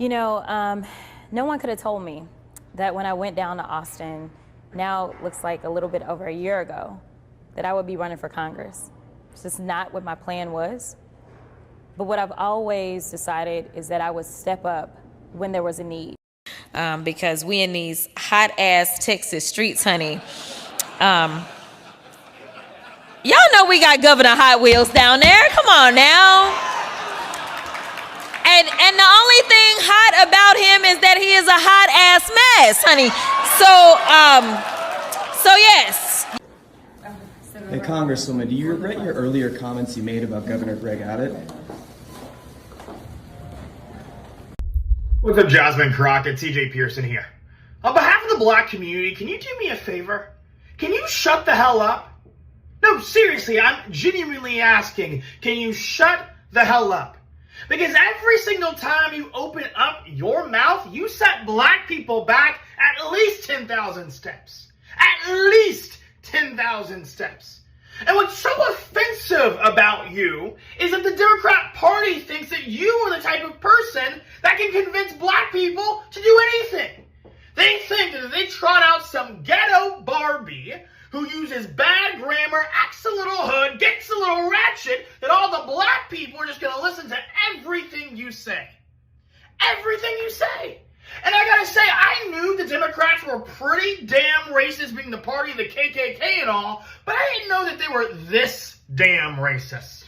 No one could have told me that when I went down to Austin, now it looks like a little bit over a year ago, that I would be running for Congress. It's just not what my plan was. But what I've always decided is that I would step up when there was a need. Because we in these hot ass Texas streets, honey. Y'all know we got Governor Hot Wheels down there. Come on now. And the only thing hot about him is that he is a hot ass mess, honey. So yes. Hey, Congresswoman, do you regret your earlier comments you made about Governor Greg Abbott? What's up, Jasmine, Crockett, TJ Pearson here. On behalf of the black community, can you do me a favor? Can you shut the hell up? No, seriously, I'm genuinely asking, can you shut the hell up? Because every single time you open up your mouth, you set black people back at least 10,000 steps. At least 10,000 steps. And what's so offensive about you is that the Democrat Party thinks that you are the type of person that can convince black people to do anything. They think that if they trot out some ghetto Barbie who uses bad grammar, acts a little hood, gets a little ratchet, that all the black people are just going to listen to everything you say. Everything you say. And I gotta say, I knew the Democrats were pretty damn racist, being the party of the KKK and all, but I didn't know that they were this damn racist.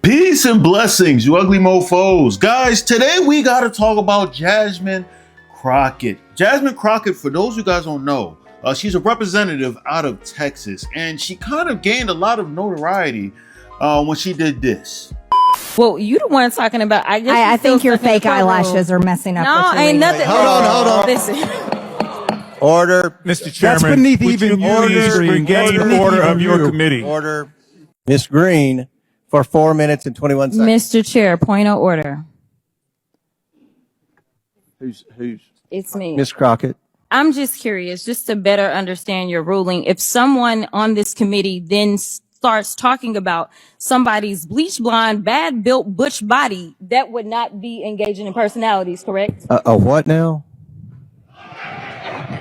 Peace and blessings, you ugly mofos. Guys, today we got to talk about Jasmine Crockett. Jasmine Crockett, for those of you guys don't know, she's a representative out of Texas, and she kind of gained a lot of notoriety when she did this. Well, you the one talking about. I think your fake eyelashes are messing up. No, with you ain't nothing. Hold on. Listen. Order. Mr. Chairman, That's beneath even you regain order of your committee. Order. Ms. Green, for 4 minutes and 21 seconds. Mr. Chair, point of order. Who's? It's me. Ms. Crockett. I'm just curious, just to better understand your ruling. If someone on this committee then starts talking about somebody's bleach blonde, bad built butch body, that would not be engaging in personalities, correct? A what now?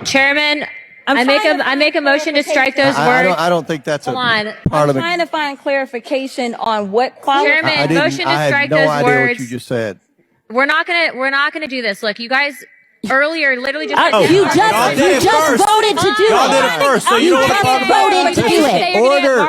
Chairman, I make a motion to strike those words. I don't think that's Hold on. I'm trying to find clarification on what quality. Chairman, motion to strike those words. I those had no idea words. what you just said. We're not gonna do this. Look, you guys earlier literally just You just voted to do it. Y'all did it first, so you don't just voted to do it.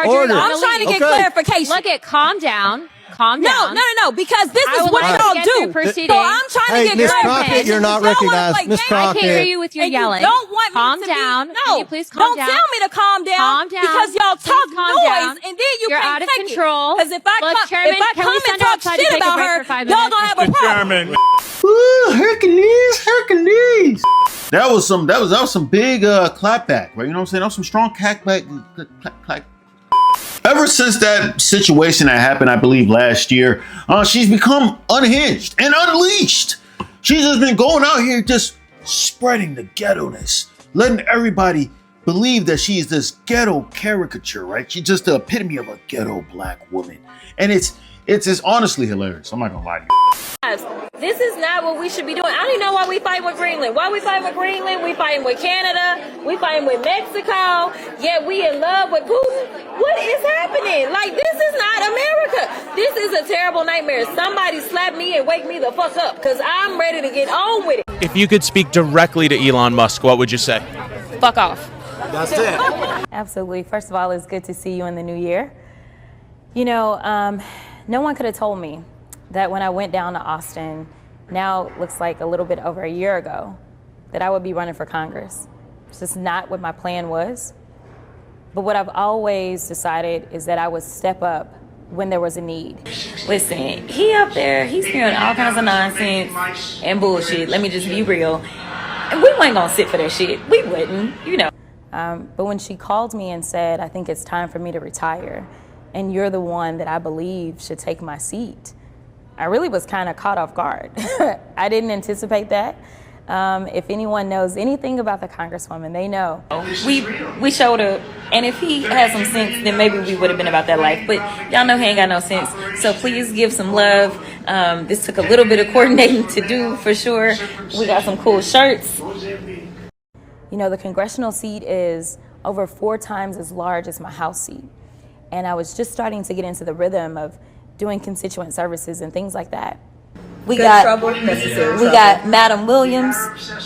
Order. I'm trying to get clarification. Look at calm down. Calm down. No, because this is what y'all do. So I'm trying to get Ms. clarification. Crockett, you're not recognized. Ms. Crockett. I can't hear you with your yelling. You don't want calm me to down. Be, Can you please calm down? Don't tell me to calm down. Calm down. Because y'all talk calm noise down. and then you You're can't out of take control. Because if Look, Chairman, come can we and send talk outside to shit take a about break her, for 5 y'all minutes? gonna have a problem. Chairman. Ooh, Hercules. That was some big clapback, right? You know what I'm saying? That was some strong clapback. Ever since that situation that happened, I believe last year, she's become unhinged and unleashed. She's just been going out here just spreading the ghetto-ness, letting everybody believe that she's this ghetto caricature, right? She's just the epitome of a ghetto black woman. And it's honestly hilarious. I'm not gonna lie to you. This is not what we should be doing. I don't even know why we fighting with Greenland. Why we fighting with Greenland? We fighting with Canada. We fighting with Mexico. Yet we in love with Putin. What is happening? Like, this is not America. This is a terrible nightmare. Somebody slap me and wake me the fuck up, because I'm ready to get on with it. If you could speak directly to Elon Musk, what would you say? Fuck off. That's it. Absolutely. First of all, it's good to see you in the new year. No one could have told me that when I went down to Austin, now it looks like a little bit over a year ago, that I would be running for Congress. It's just not what my plan was. But what I've always decided is that I would step up when there was a need. Listen, he up there, he's hearing all kinds of nonsense and bullshit. Let me just be real. And we weren't gonna sit for that shit. We wouldn't, But when she called me and said, I think it's time for me to retire, and you're the one that I believe should take my seat, I really was kind of caught off guard. I didn't anticipate that. If anyone knows anything about the Congresswoman, they know. We showed up, and if he had some sense, then maybe we would have been about that life. But y'all know he ain't got no sense. So please give some love. This took a little bit of coordinating to do, for sure. We got some cool shirts. You know, the congressional seat is over 4 times as large as my House seat. And I was just starting to get into the rhythm of doing constituent services and things like that. We got Madam Williams,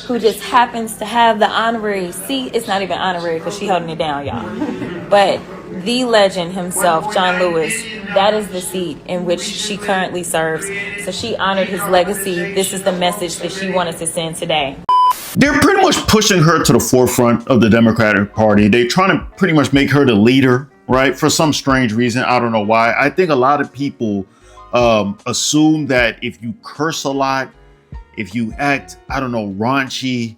who just happens to have the honorary seat. It's not even honorary because she's holding it down, y'all. But the legend himself, John Lewis, that is the seat in which she currently serves. So she honored his legacy. This is the message that she wanted to send today. They're pretty much pushing her to the forefront of the Democratic Party. They're trying to pretty much make her the leader, right? For some strange reason. I don't know why. I think a lot of people assume that if you curse a lot, if you act, I don't know, raunchy,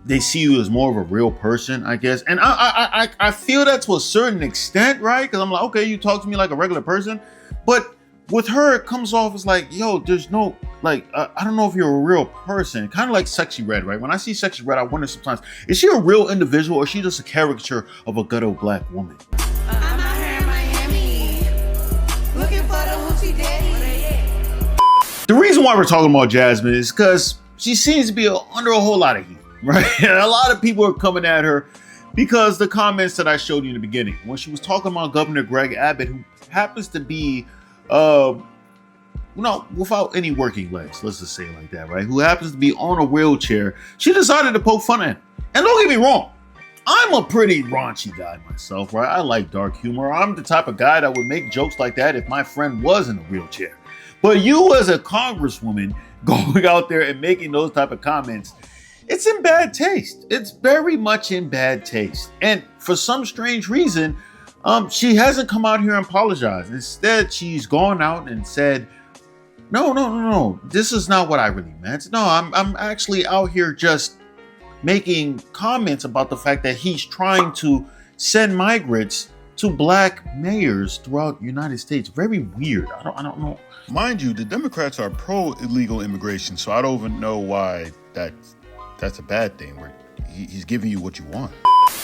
they see you as more of a real person, I guess. And I feel that to a certain extent, right? Because I'm like, okay, you talk to me like a regular person. But with her, it comes off as like, yo, there's no, like, I don't know if you're a real person. Kind of like Sexy Red, right? When I see Sexy Red, I wonder sometimes, is she a real individual or is she just a caricature of a ghetto black woman? I'm out here in Miami, looking for the hoochie daddy. The reason why we're talking about Jasmine is because she seems to be under a whole lot of heat, right? And a lot of people are coming at her because the comments that I showed you in the beginning, when she was talking about Governor Greg Abbott, who happens to be, without any working legs, let's just say it like that, right? Who happens to be on a wheelchair, she decided to poke fun at him. And don't get me wrong, I'm a pretty raunchy guy myself, right? I like dark humor. I'm the type of guy that would make jokes like that if my friend was in a wheelchair. But you as a congresswoman going out there and making those type of comments, it's in bad taste. It's very much in bad taste. And for some strange reason, she hasn't come out here and apologized. Instead, she's gone out and said, no, this is not what I really meant. No, I'm actually out here just making comments about the fact that he's trying to send migrants to black mayors throughout the United States. Very weird. I don't know. Mind you, the Democrats are pro-illegal immigration, so I don't even know why that's a bad thing. Where he's giving you what you want.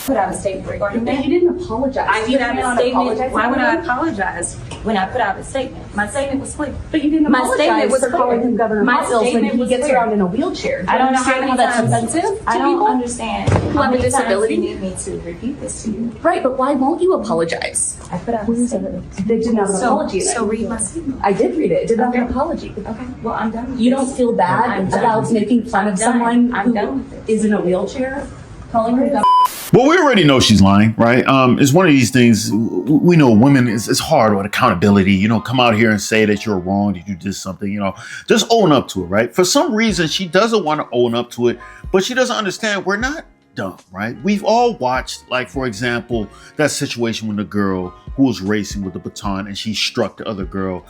Put out a statement regarding that. You didn't apologize. I put out a statement. Why would I apologize when I put out a statement? My statement was clear. But you didn't apologize for calling him Governor Miles when he gets around in a wheelchair. I don't know how that's offensive to I don't people. Understand. Who have a disability need me to repeat this to you. Right, but why won't you apologize? I put out a statement. They didn't have an apology. So read my statement. I did read it. It didn't have an apology. Okay, well, I'm done with You this. don't feel bad about making fun of someone who is in a wheelchair? Calling her Governor? Well, we already know she's lying, right? It's one of these things, we know women, it's hard with accountability, come out here and say that you're wrong, that you did something, just own up to it, right? For some reason, she doesn't want to own up to it, but she doesn't understand we're not dumb, right? We've all watched, like, for example, that situation when the girl who was racing with the baton and she struck the other girl.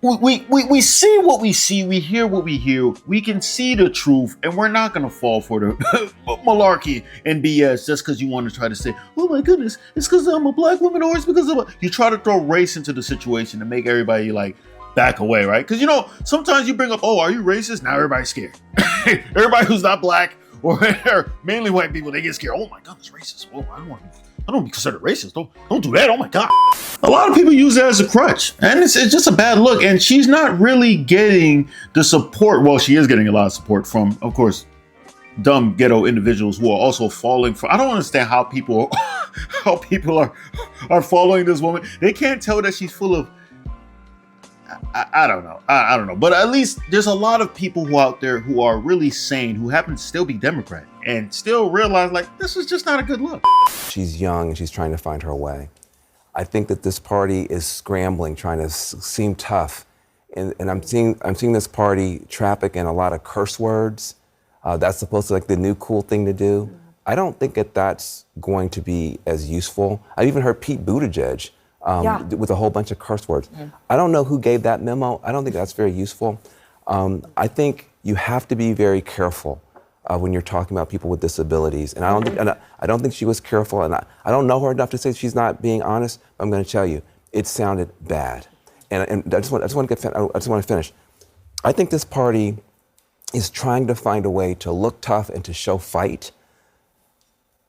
We see what we see, we hear what we hear, we can see the truth, and we're not going to fall for the malarkey and BS just because you want to try to say, oh my goodness, it's because I'm a black woman or it's because you try to throw race into the situation to make everybody like back away, right? Because sometimes you bring up, oh, are you racist? Now everybody's scared. Everybody who's not black or mainly white people, they get scared. Oh my God, it's racist. Oh, I don't want to be considered racist. Don't do that. Oh my God. A lot of people use that as a crutch, and it's just a bad look. And she's not really getting the support. Well, she is getting a lot of support from, of course, dumb ghetto individuals who are also falling for. I don't understand how people are following this woman. They can't tell that she's full of. I don't know. I don't know. But at least there's a lot of people out there who are really sane, who happen to still be Democrat and still realize like this is just not a good look. She's young and she's trying to find her way. I think that this party is scrambling, trying to seem tough. And I'm seeing this party traffic in a lot of curse words. That's supposed to be like the new cool thing to do. I don't think that's going to be as useful. I've even heard Pete Buttigieg with a whole bunch of curse words. I don't know who gave that memo. I don't think that's very useful. I think you have to be very careful when you're talking about people with disabilities. And I don't think she was careful. And I don't know her enough to say she's not being honest. But I'm going to tell you, it sounded bad. And I just want to finish. I think this party is trying to find a way to look tough and to show fight.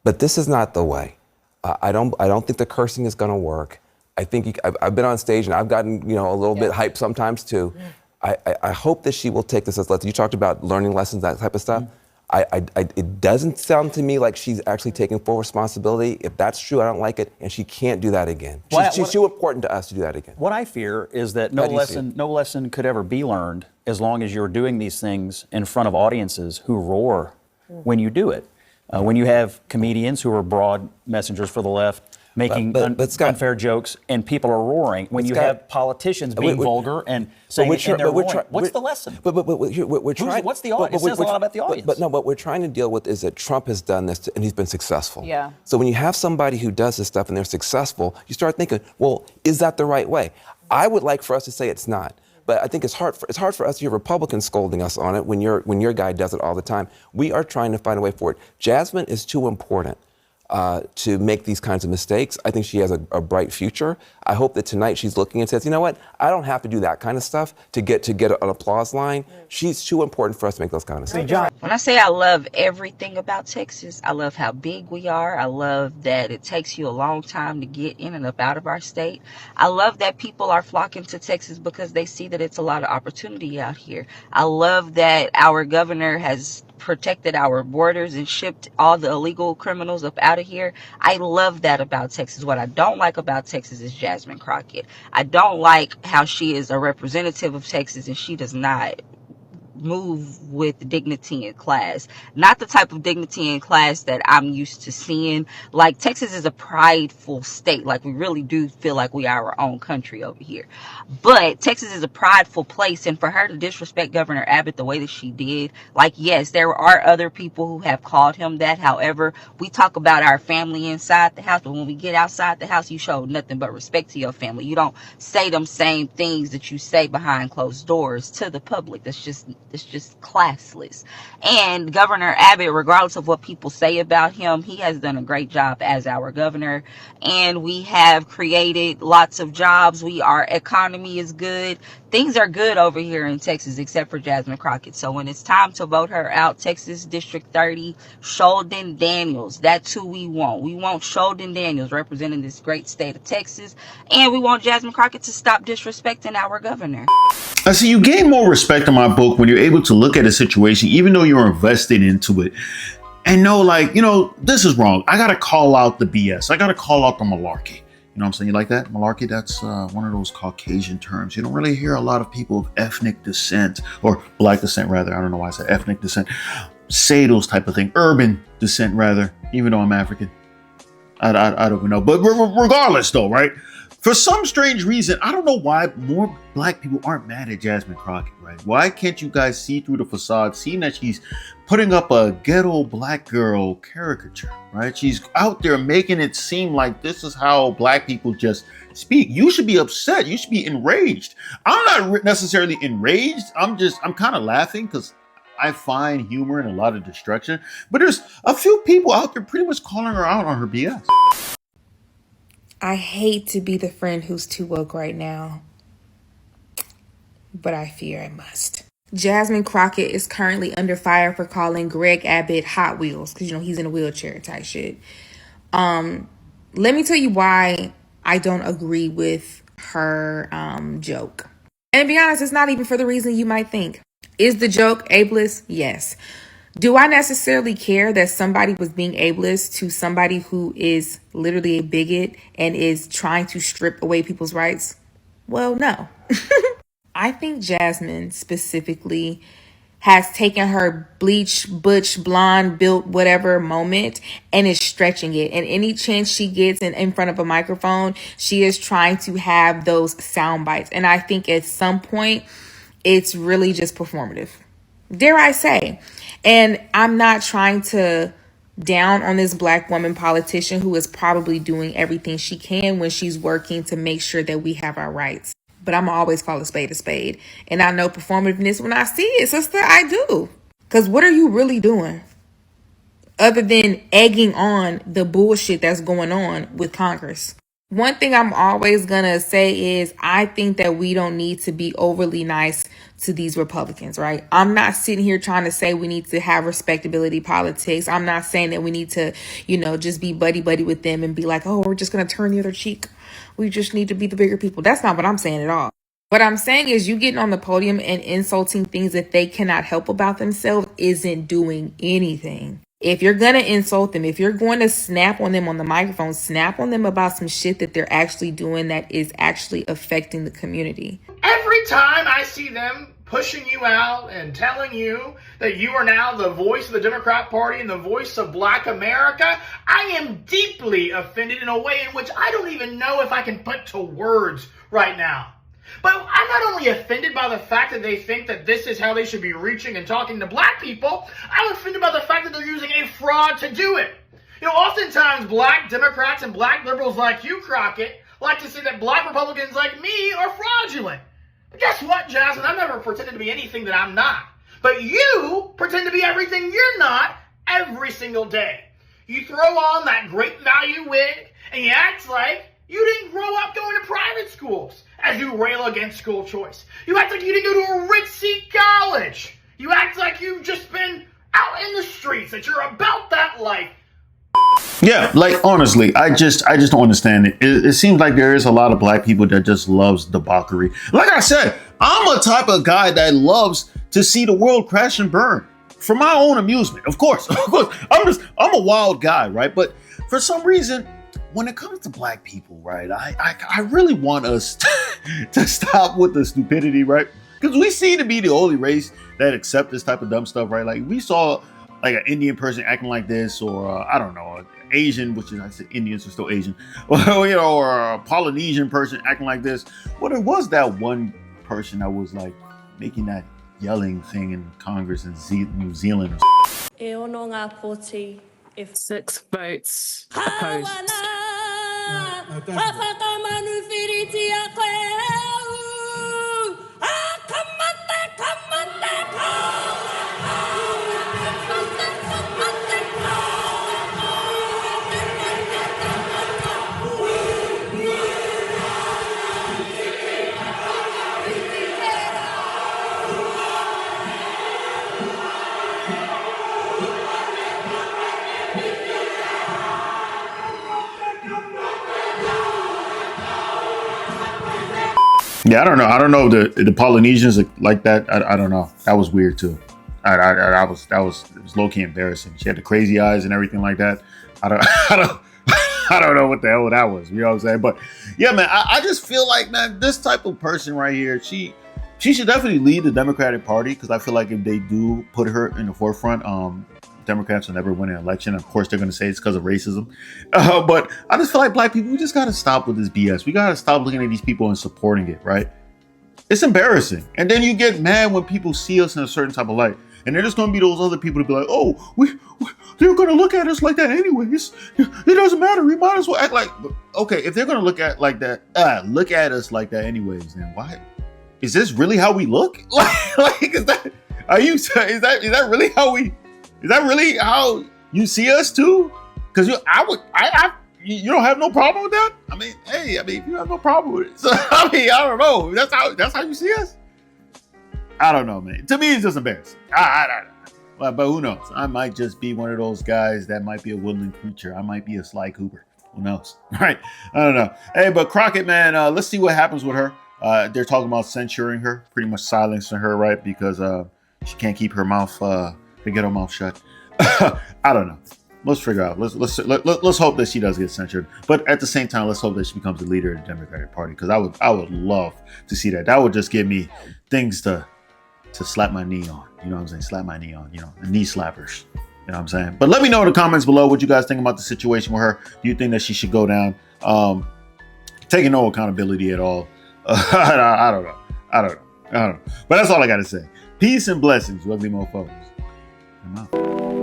But this is not the way. I don't think the cursing is going to work. I think I've been on stage and I've gotten a little bit hyped sometimes too. I hope that she will take this as lessons. You talked about learning lessons, that type of stuff. It doesn't sound to me like she's actually taking full responsibility. If that's true, I don't like it, and she can't do that again. She's too important to us to do that again. What I fear is that no lesson could ever be learned as long as you're doing these things in front of audiences who roar when you do it. When you have comedians who are broad messengers for the left making unfair jokes and people are roaring, when you have politicians being vulgar and saying it in their roaring, what's the lesson? We're trying. What's the audience? It says a lot about the audience. But what we're trying to deal with is that Trump has done this and he's been successful. Yeah. So when you have somebody who does this stuff and they're successful, you start thinking, well, is that the right way? I would like for us to say it's not. But I think it's hard for us to hear Republicans scolding us on it when your guy does it all the time. We are trying to find a way forward. Jasmine is too important to make these kinds of mistakes. I think she has a bright future. I hope that tonight she's looking and says, you know what? I don't have to do that kind of stuff to get an applause line. She's too important for us to make those kind of mistakes. When I say I love everything about Texas, I love how big we are. I love that it takes you a long time to get in and up out of our state. I love that people are flocking to Texas because they see that it's a lot of opportunity out here. I love that our governor has protected our borders and shipped all the illegal criminals up out of here. I love that about Texas. What I don't like about Texas is Jasmine Crockett. I don't like how she is a representative of Texas and she does not move with dignity and class. Not the type of dignity and class that I'm used to seeing. Like, Texas is a prideful state. Like, we really do feel like we are our own country over here. But Texas is a prideful place, and for her to disrespect Governor Abbott the way that she did, like, yes, there are other people who have called him that. However, we talk about our family inside the house, but when we get outside the house, you show nothing but respect to your family. You don't say them same things that you say behind closed doors to the public. That's just classless. And Governor Abbott, regardless of what people say about him, he has done a great job as our governor. And we have created lots of jobs. Our economy is good. Things are good over here in Texas, except for Jasmine Crockett. So when it's time to vote her out, Texas District 30, Sheldon Daniels, that's who we want. We want Sheldon Daniels representing this great state of Texas. And we want Jasmine Crockett to stop disrespecting our governor. I see you gain more respect in my book when you're able to look at a situation, even though you're invested into it, and know, like, this is wrong. I got to call out the BS. I got to call out the malarkey. You know what I'm saying? You like that? Malarkey, that's one of those Caucasian terms. You don't really hear a lot of people of ethnic descent, or black descent, rather. I don't know why I said ethnic descent. Say those type of thing. Urban descent, rather, even though I'm African. I don't even know. But regardless, though, right? For some strange reason, I don't know why more black people aren't mad at Jasmine Crockett, right? Why can't you guys see through the facade, seeing that she's putting up a ghetto black girl caricature, right? She's out there making it seem like this is how black people just speak. You should be upset. You should be enraged. I'm not necessarily enraged. I'm kind of laughing because I find humor in a lot of destruction. But there's a few people out there pretty much calling her out on her BS. I hate to be the friend who's too woke right now, but I fear I must. Jasmine Crockett is currently under fire for calling Greg Abbott Hot Wheels because, he's in a wheelchair type shit. Let me tell you why I don't agree with her joke. And to be honest, it's not even for the reason you might think. Is the joke ableist? Yes. Do I necessarily care that somebody was being ableist to somebody who is literally a bigot and is trying to strip away people's rights? Well, no. I think Jasmine specifically has taken her bleach, butch, blonde, built, whatever moment and is stretching it. And any chance she gets in front of a microphone, she is trying to have those sound bites. And I think at some point, it's really just performative. Dare I say. And I'm not trying to down on this black woman politician who is probably doing everything she can when she's working to make sure that we have our rights. But I'm always call a spade a spade. And I know performativeness when I see it, sister, I do. Because what are you really doing? Other than egging on the bullshit that's going on with Congress. One thing I'm always going to say is I think that we don't need to be overly nice to these Republicans, right? I'm not sitting here trying to say we need to have respectability politics. I'm not saying that we need to, just be buddy with them and be like, oh, we're just going to turn the other cheek. We just need to be the bigger people. That's not what I'm saying at all. What I'm saying is you getting on the podium and insulting things that they cannot help about themselves isn't doing anything. If you're going to insult them, if you're going to snap on them on the microphone, snap on them about some shit that they're actually doing that is actually affecting the community. Every time I see them pushing you out and telling you that you are now the voice of the Democrat Party and the voice of Black America, I am deeply offended in a way in which I don't even know if I can put to words right now. But I'm not only offended by the fact that they think that this is how they should be reaching and talking to Black people, I'm offended by the fact that they're using a fraud to do it. Oftentimes Black Democrats and Black liberals like you, Crockett, like to say that Black Republicans like me are fraudulent. But guess what, Jasmine? I've never pretended to be anything that I'm not. But you pretend to be everything you're not every single day. You throw on that great value wig and you act like you didn't grow up going to private schools as you rail against school choice. You act like you didn't go to a ritzy college. You act like you've just been out in the streets, that you're about that life. Yeah, like honestly, I just don't understand it. It seems like there is a lot of Black people that just loves debauchery. Like I said, I'm a type of guy that loves to see the world crash and burn for my own amusement. Of course, I'm a wild guy, right? But for some reason, when it comes to Black people, right, I really want us to stop with the stupidity, right? Because we seem to be the only race that accept this type of dumb stuff, right? Like we saw like an Indian person acting like this, or I don't know, an Asian, which is, I said Indians are still Asian, or a Polynesian person acting like this. Well, there was that one person that was like making that yelling thing in Congress in New Zealand. If 6 votes opposed. Yeah, I don't know if the Polynesians are like that. I don't know. That was weird too. It was low key embarrassing. She had the crazy eyes and everything like that. I don't know what the hell that was. You know what I'm saying? But yeah, man, I just feel like, man, this type of person right here, she should definitely lead the Democratic Party, because I feel like if they do put her in the forefront, Democrats will never win an election. Of course, they're going to say it's because of racism. But I just feel like Black people, we just got to stop with this BS. We got to stop looking at these people and supporting it, right? It's embarrassing. And then you get mad when people see us in a certain type of light. And there's just going to be those other people to be like, oh, they're going to look at us like that anyways. It doesn't matter. We might as well act like, okay, if they're going to look at us like that anyways, then why? Is this really how we look? Is that really how we? Is that really how you see us too? Because you don't have no problem with that. I mean, you have no problem with it. So I don't know. That's how you see us. I don't know, man. To me, it's just embarrassing. I don't know. But who knows? I might just be one of those guys that might be a woodland creature. I might be a Sly Cooper. Who knows? Right? I don't know. Hey, but Crockett, man, let's see what happens with her. They're talking about censuring her, pretty much silencing her, right? Because she can't keep her mouth, to get her mouth shut. I don't know. Let's figure out. Let's hope that she does get censured. But at the same time, let's hope that she becomes the leader of the Democratic Party, because I would love to see that. That would just give me things to slap my knee on. You know what I'm saying? Slap my knee on. You know, the knee slappers. You know what I'm saying? But let me know in the comments below what you guys think about the situation with her. Do you think that she should go down? Taking no accountability at all. I don't know. But that's all I got to say. Peace and blessings, you ugly mofos. I'm out.